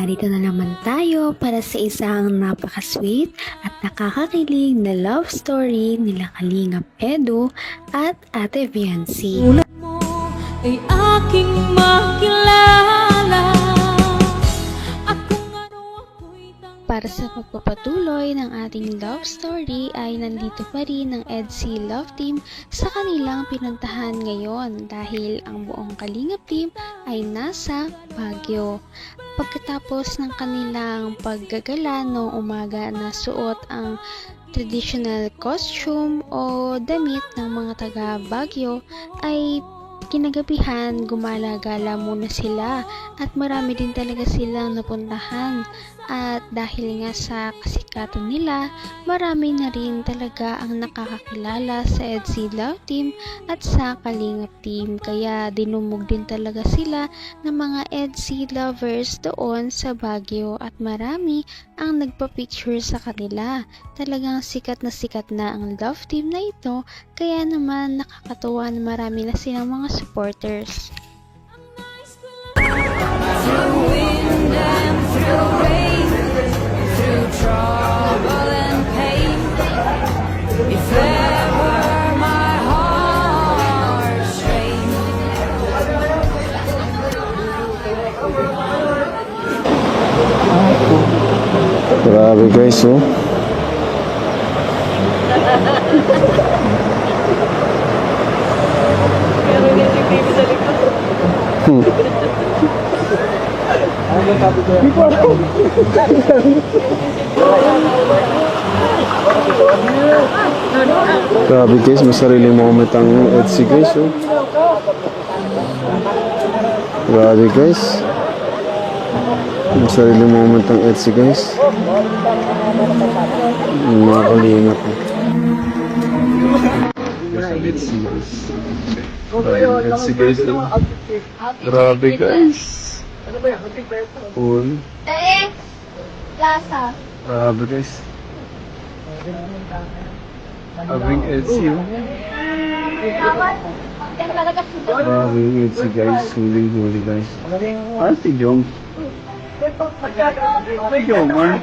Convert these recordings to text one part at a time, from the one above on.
narito na naman tayo para sa isang napaka-sweet at nakakakilig na love story nila Kalingap Edu at Ate Viancy. Tulad mo ay aking makilala. Para sa pagpapatuloy ng ating love story ay nandito pa rin ang EDSI Love Team sa kanilang pinuntahan ngayon dahil ang buong Kalingap team ay nasa Baguio. Pagkatapos ng kanilang paggagala noong umaga na suot ang traditional costume o damit ng mga taga Baguio ay kinagabihan gumala-gala muna sila at marami din talaga silang napuntahan. At dahil nga sa kasikatan nila, marami na rin talaga ang nakakakilala sa EDSI Love Team at sa Kalingap Team. Kaya dinumog din talaga sila ng mga EDSI lovers doon sa Baguio at marami ang nagpa-picture sa kanila. Talagang sikat na ang Love Team na ito, kaya naman nakakatuwa na marami na silang mga supporters. Through wind and through rain, through trouble and pain, if ever my heart strained. Grabe guys, oh. Grabe guys, may sariling moment ang EDSI guys, oh. Grabe guys. May sariling moment ang EDSI guys. Mga Kalingap, oh. EDSI guys, oh. Grabe guys. Cool. Plaza. Grabe guys. Abing EDSI, oh. Grabe yung EDSI guys. Huling-huli guys. Ah, si Jom. Si Jom, man.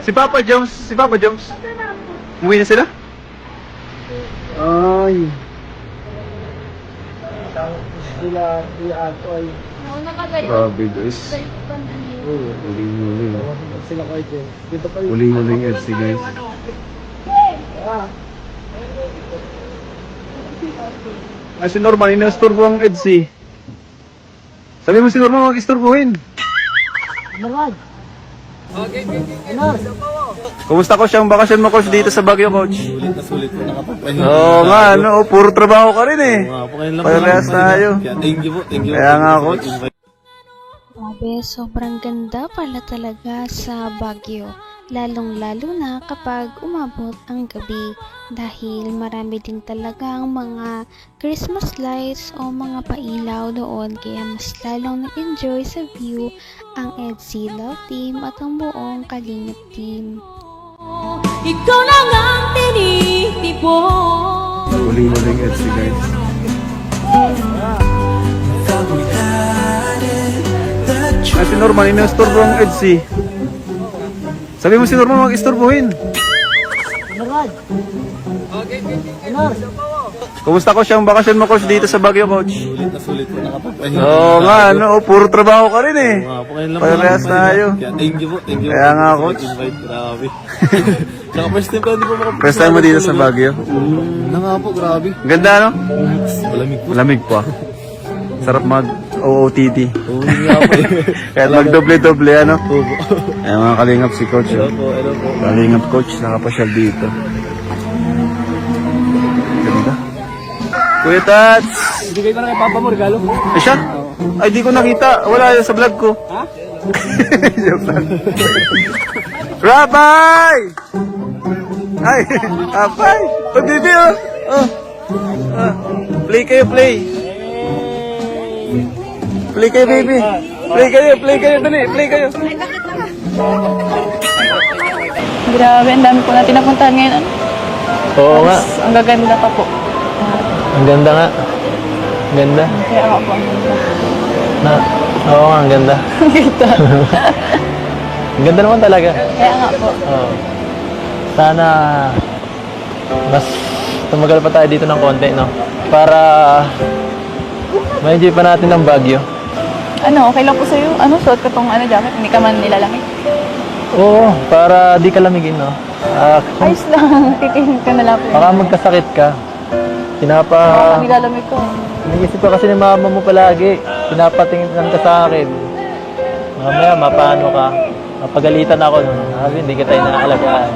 Si Papa Joms. Umuwi na sila? Ay. Grabe guys. Huling-huli. Huling-huling EDSI guys. Ay, si Norman, inasturbo ang EDSI. Sabi mo si Norman, mag-isturbuhin. Kumusta coach ang bakasyon mo coach dito sa Baguio coach? Sulit po nakapagpahinga. Oo nga, ano, puro trabaho ka rin eh. Parehas tayo. Thank you po, thank you. Kaya nga coach. Grabe, sobrang ganda pala talaga sa Baguio. Lalong-lalo na kapag umabot ang gabi dahil marami din talagang mga Christmas lights o mga pailaw doon kaya mas lalong nag-enjoy sa view ang EDSI Love Team at ang buong Kalingap Team. Ikaw lang ang tinitipon. Huling-huling EDSI guys. Ay, si Norman, inasturbo ang EDSI. Sabi mo si Norman, mag-isturbuhin. Kumusta coach ang bakasyon mo coach dito sa Baguio coach? Sulit po nakapagpahinga. Oo nga, ano, puro trabaho ka rin eh. Parehas tayo. Thank you po, thank you. Kaya nga coach. Invite, grabe. Saka first time ko hindi po makapagpahinga. First time mo dito sa Baguio? Na nga po, grabe. Ganda no? Malamig po. Malamig pa. Sarap mag-OOTD. Oo, nga po eh. Kaya mag-doble-doble ano? Oo po. Ayan mga Kalingap si coach. Hello Oh. po, hello po. Kalingap coach, nakapasyal dito. Ganda. Kuya Tats! Bigay ko na kay Papa mo regalo. Ay siya? Ay di ko nakita. Wala yun sa vlog ko. Ha? Rabay! Ay! Abay! Oh, baby oh! Oh! Ah. Play kayo, play! Play kayo, baby! Play kayo! Dali! Play kayo! Grabe, ang dami po natin napuntahan ngayon. Oo nga. Ang gaganda pa po. Ang ganda nga. Ganda. Kaya ako po ang ganda. Na, Oo nga, ang ganda. Ganda. Ang ganda naman talaga. Kaya nga po. Oo. Sana mas tumagal pa tayo dito ng konti, no? Para ma-enjoy pa natin ang Baguio. Ano, okay lang po sa'yo? Ano, suot ko tong jacket, hindi ka man nilalamig. Oo, para di ka lamigin, no? Ayos lang, titingin ka na lang po. Baka magkasakit ka. Baka nilalamig ko. Iniisip ko kasi ni mama mo palagi. Pinapatingin ka sa akin. Mamaya, mapaano ka. Mapagalitan ako nun. Sabi, hindi kita inaalagaan.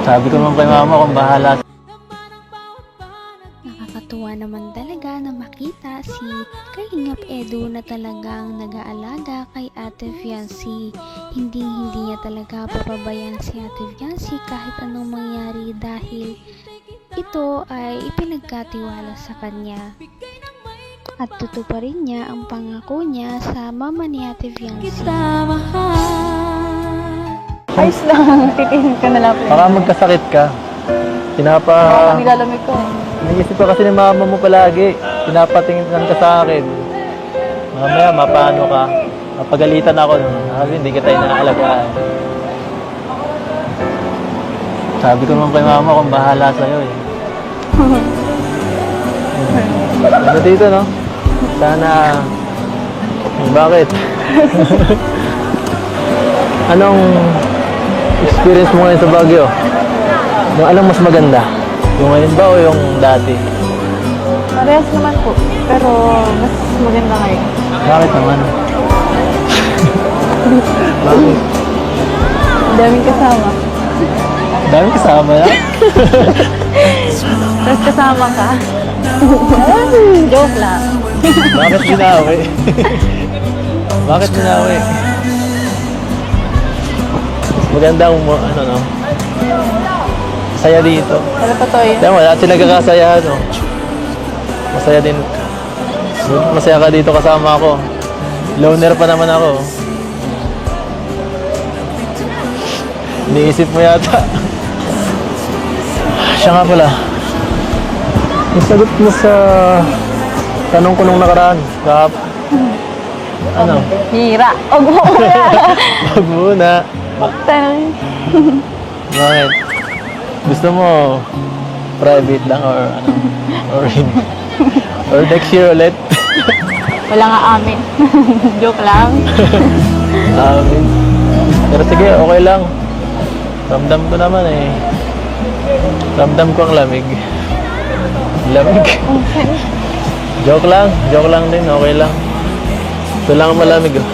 Sabi ko naman kay mama kung bahala. Nakakatuwa naman talaga na makita si Kalingap Edu na talagang nag-aalaga kay Ate Fiancy. Hindi niya talaga papabayaan si Ate Fiancy kahit anong mangyari dahil ito ay ipinagkatiwala sa kanya. At tutuparin niya ang pangako niya sa mama ni Ate Fiancy. Kita mahal. Ayos lang, titingin ka na lang po. Baka magkasakit ka. Baka nilalamig ko. Iniisip ko kasi ni mama mo palagi. Pinapatingin ka sa akin. Mamaya, mapaano ka. Mapagalitan ako nun. Sabi, hindi kita inaalagaan. Sabi ko naman kay mama kung bahala sa'yo eh. Ano dito, no? Sana... Bakit? Anong experience mo ngayon sa Baguio? Yung anong mas maganda? Yung ngayon ba o yung dati? Parehas naman po, pero mas maganda ngayon. Bakit naman? Bakit? Ang daming kasama. Dami kasama na? Tapos kasama ka. Joke lang. Bakit binawi? Bakit binawi? Maganda kung ano, no? Masaya dito. Pero totoo yun. Kaya mo, lahat sila nagkakasayahan, no? Masaya din. Masaya ka dito kasama ako. Loner pa naman ako. Iniisip mo yata. Siya nga pala. Yung sagot mo sa tanong ko nung nakaraan. Ano? Hira. O, muna. Wag muna. Bakit? Gusto mo private lang or ano? Or next year ulit? Wala nga amin. Joke lang. Pero sige, okay lang. Ramdam ko naman eh. Ramdam ko ang lamig. Lamig. Joke lang din, okay lang. Ito lang ang malamig oh.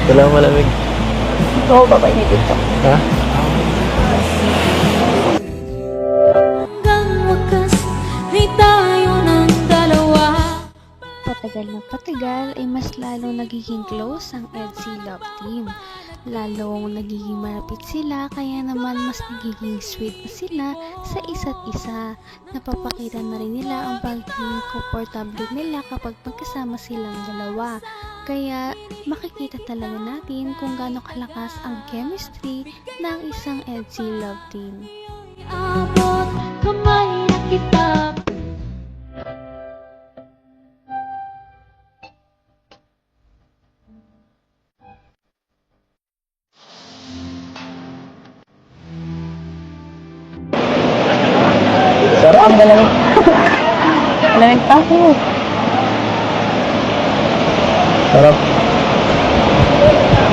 Ito lang ang malamig. Oo, papainitin ko. Ha? Hanggang wakas ay tayo ng dalawa. Patagal na patagal ay mas lalong nagiging close ang EDSI Love Team. Lalong nagiging malapit sila kaya naman mas nagiging sweet pa sila sa isa't isa. Napapakita na rin nila ang pagiging komportable nila kapag magkasama silang dalawa. Kaya makikita talaga natin kung gaano kalakas ang chemistry ng isang EDSI Love Team. Abot kamay na kita. Sarap. Ang malamig. Malamig pa ako. Sarap.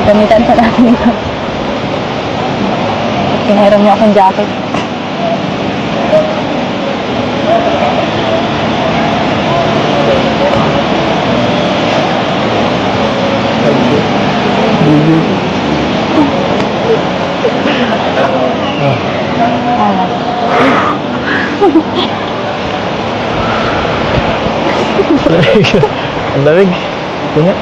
Gamitan pa natin ito. Pinahiram niyo akong jacket. Ang lamig. Tingnan.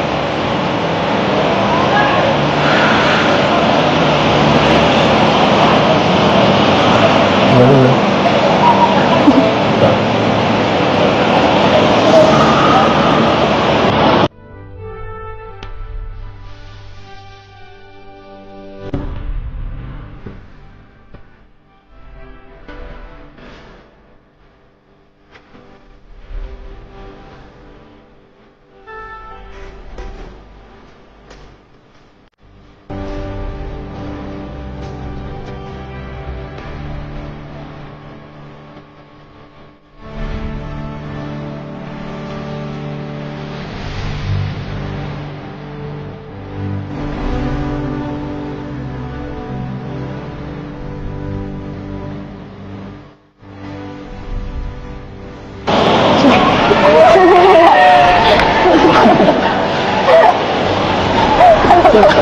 Bigay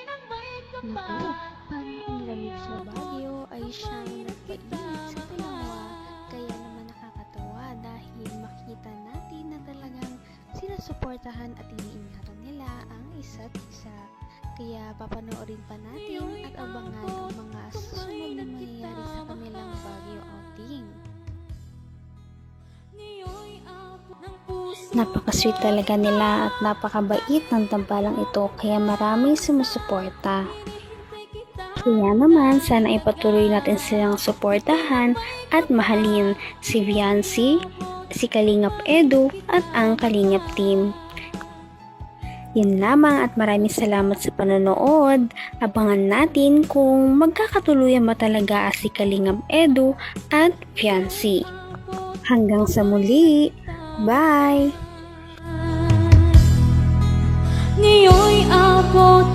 ng may Naku, kapal. parang ang lamig sa Baguio ay siyang nagpainit sa dalawa. Kaya naman nakakatawa dahil makita natin na talagang sinusuportahan at iniingatan nila ang isa't isa. Kaya papanoorin pa natin at abangan ang mga susunod na mangyayari sa kanilang Baguio outing. Ngayon'y apo ng puso. Napaka-sweet talaga nila at napakabait ng tambalang ito kaya maraming sumusuporta. Kaya naman sana ipatuloy natin silang suportahan at mahalin si Viancy, si Kalingap Edu at ang Kalingap team. Yun lamang at maraming salamat sa panonood. Abangan natin kung magkakatuluyan ba talaga si Kalingap Edu at Viancy. Hanggang sa muli. Bye! Ngayon'y abot